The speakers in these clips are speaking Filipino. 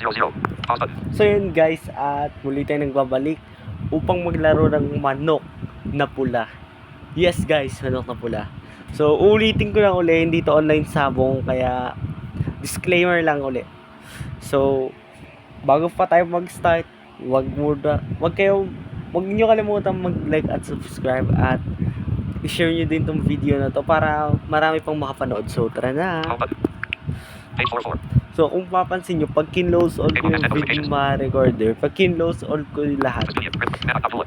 000. Pause button. So yun guys, at muli tayo nagbabalik upang maglaro ng manok na pula. Yes guys, manok na pula. So ulitin ko lang uli, hindi to online sabong, kaya disclaimer lang uli. So bago pa tayo mag-start, wag niyo kalimutan mag-like at subscribe, at i-share niyo din tong video na to para marami pang makapanood. So tara na. Home button. Page 44. So kung papansin nyo, pag kinlose all ko yung video recorder, pag kinlose all ko yung lahat,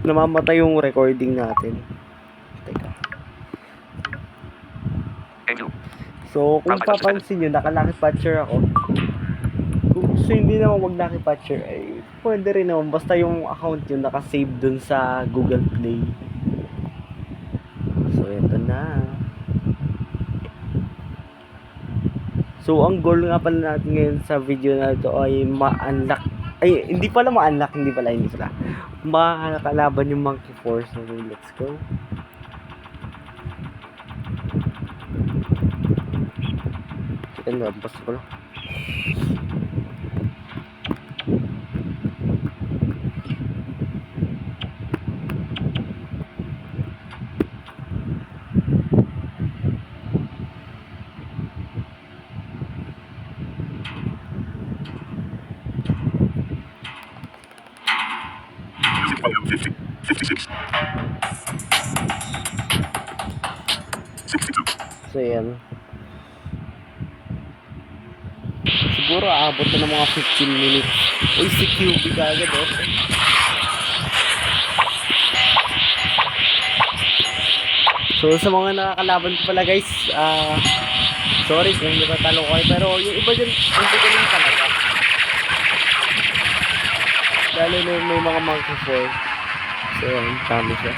namamatay yung recording natin. Teka. So kung papansin nyo, naka-lucky patcher ako. Kung gusto hindi naman mag-lucky patcher, ay pwede rin naman, basta yung account nyo naka-save dun sa Google Play. So eto na. So ang goal nga pala natin ngayon sa video na ito ay ma-unlock. Ay, hindi pala. Makakalaban yung Monkey Force. So let's go. Chicken labas ko lang. So yan. Siguro aabot na ng mga 15 minutes. Uy, si QB kagad oh. So sa mga nakakalaban ko pala guys, sorry kung natatalo ko kayo, pero yung iba dyan, hindi ko lang talaga. Lalo na may mga monkey force. So yan, kami siya.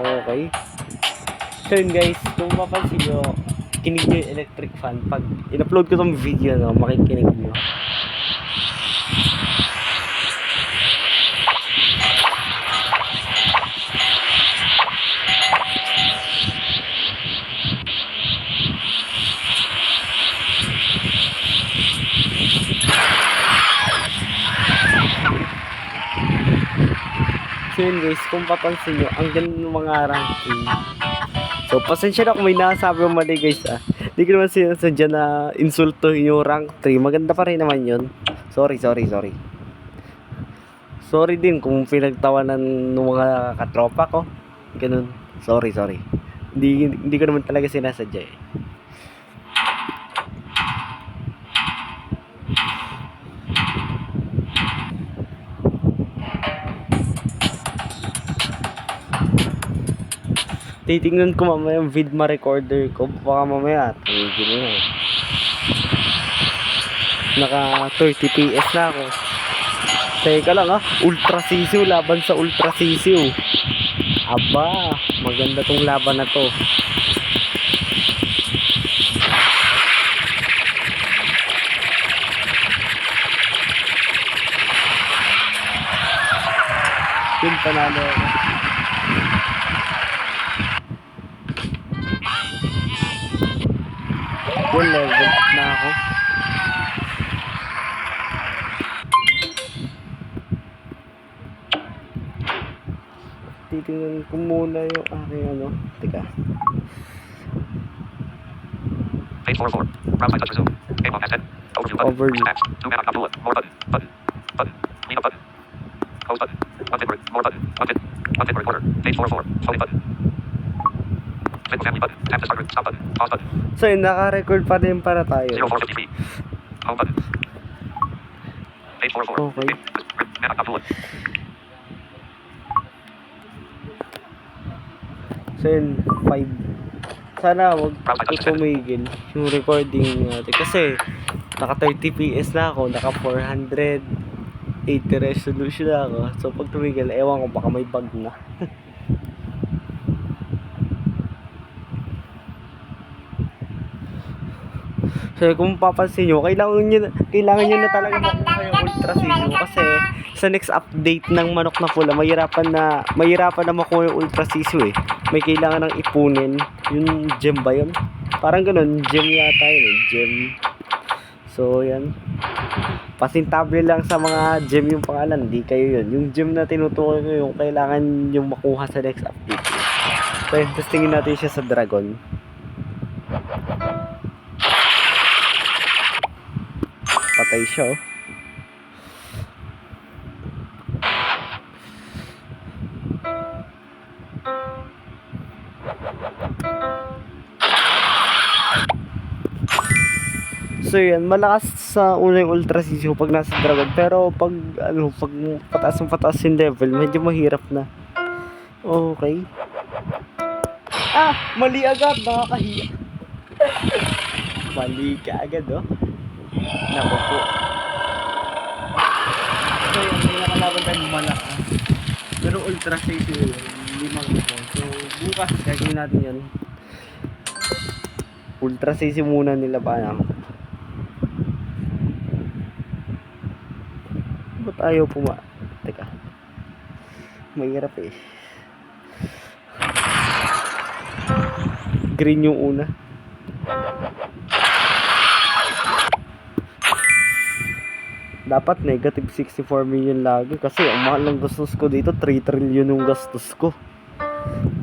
Okay. So yun guys, kung mapansin nyo, kinig nyo yung electric fan. Pag in-upload ko tong video, no, makikinig nyo. So yun guys, kung papansin nyo, ang ganda ng mga ranking. So pasensya na kung may nasabi yung mali guys Hindi ko naman sinasadya na insulto yung rank 3. Maganda pa rin naman yun. Sorry din kung pinagtawanan ng mga katropa ko. Ganun. Sorry. Hindi ko naman talaga sinasadya eh. Titingnan ko mamaya yung vidma recorder ko. Baka mamaya tigil na eh. Naka 30 PS na ako. Teka lang Ultra sisiw, laban sa ultra sisiw. Aba, maganda tong laban na to. Yun, panalo ako. Yun, level up na ako. Titingnan ko muna yung aking Teka. Page 44. Browse by touch resume. Game on F10. Overview button. Overview. 2 mana bullet. More button. Button. Leave a button. Close button. Unzip. More button. Unzip recorder. Page 44. Solid button. Family button. Tap to start. Stop button. Pause button. So yun, naka-record pa din para tayo. 0453. Home button. Page 44. Okay. Mana bullet. So yun, 5. Sana wag Browse by touch tumigil yung recording natin. Kasi naka 30 PS na ako, naka 480 resolution na ako. So pag tumigil, ewan ko baka may bug na. So kung papansin nyo, kailangan nyo na talaga makuha yung Ultra Season kasi sa next update ng Manok na Pula, mahirapan na makuha yung Ultra Season eh. May kailangan ng ipunin, yung gem ba yun? Parang ganun, gem yata yun eh, gem. So yan, pasintable lang sa mga gem yung pangalan, di kayo yun. Yung gem na tinutukoy ko yung kailangan yung makuha sa next update. So yun, testingin natin siya sa Dragon. Patay siya oh. So yan, malakas sa unang Ultra Season pag nasa Dragon, pero pag pataas yung level, medyo mahirap na. Okay. Mali agad, nakakahiya. Mali ka agad oh. Naku po. So yan, may nakalaban tayong malakas. Pero Ultra Season yun, 5 ko. So bukas gagawin natin yan. Ultra Season muna nila ba na. Ba't ayaw Teka. Mahirap eh. Green yung una. Dapat negative 64 million lagi kasi ang mahal ng gastos ko dito, 3 trillion yung gastos ko.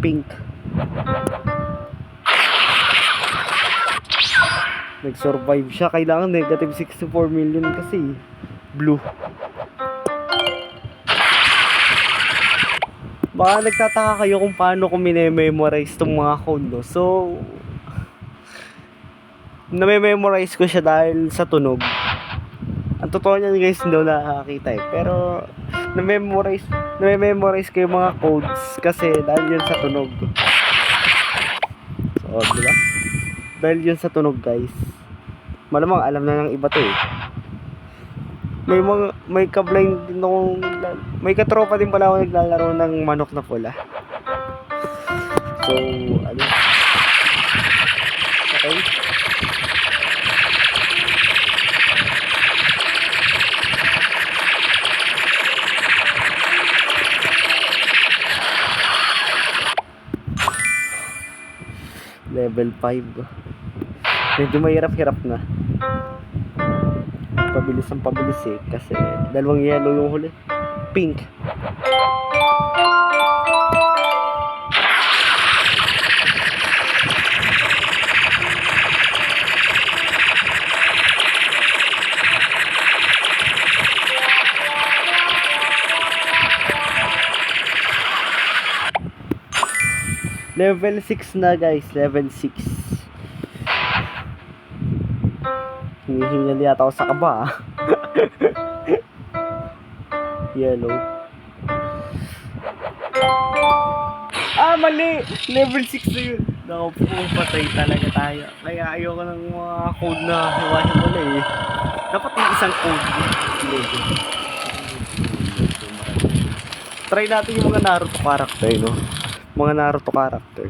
Pink. Nag-survive siya, kailangan negative 64 million kasi blue. Baka nagtataka kayo kung paano ko mine-memorize tong mga code no? So na-memorize ko siya dahil sa tunog. Ang totoo niyan guys, hindi ko nakakita eh. Pero na-memorize ko yung mga codes kasi dahil yun sa tunog. So diba? Dahil yun sa tunog guys. Malamang alam na ng iba to eh. May ka-blind din akong may katropa din pala ako naglalaro ng Manok na Pula. So ano? Okay. Level 5. Medyo mahirap-hirap na. Pabilis eh. Kasi dalawang yellow yung huli. Pink. Level 6 na guys, level 6. Hinihingal yata ako sa kaba. Yellow. Mali! Level 6 na yun. Naku po, patay talaga tayo. Kaya ayoko ng mga code na hiwa-hiwala eh. Dapat yung isang code. Try natin yung mga Naruto character, no? Mga Naruto character.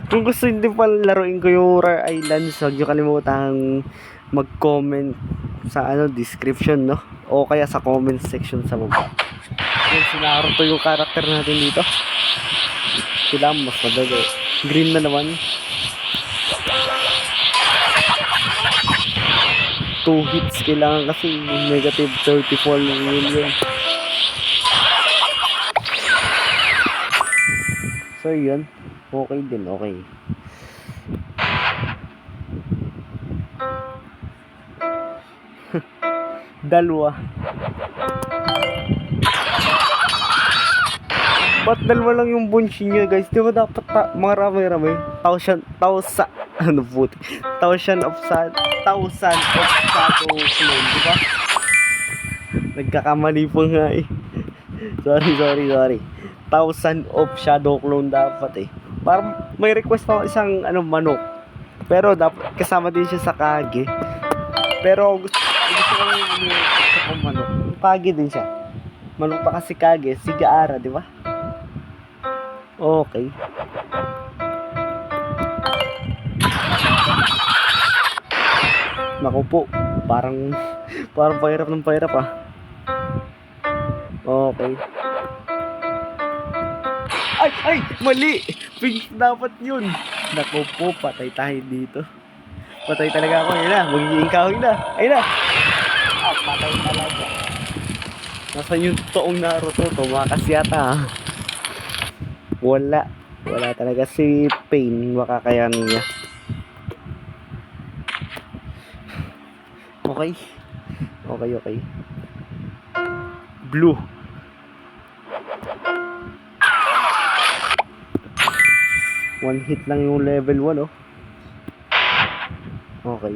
Kung gusto nyo pa laruin ko yung Rare Islands, huwag nyo kalimutang mag-comment sa description, no? O kaya sa comment section sa baba. Yan, si Naruto yung character natin dito. Kailangan mas madali. Green na naman. 2 hits kailangan kasi negative 34 million. So yun, okay din, okay. Dalawa. Ba't dalawa lang yung bunch niya guys? Di ba dapat mga rami-rami? Thousand of shadow clone, di ba? Nagkakamali po nga eh. Sorry. 1,000 of shadow clone dapat eh. Parang may request pa ako isang manok. Pero dapat kasama din siya sa Kage. Pero gusto ko lang isa pang manok. Kage din siya. Manok pa kasi Kage, si Gaara, di ba? Okay. Naku po, parang pahirap ng pahirap ah. Okay. Ay, mali! Pink dapat yun. Naku po, patay tayo dito. Patay talaga ako. Ayun na, magiging kahoy na. Ayun na. Patay talaga. Nasaan yung toong Naruto? Tumakas yata ah. Wala talaga si Pain. Makakayanin niya. Okay. Blue. One hit lang yung level 1 oh. Okay.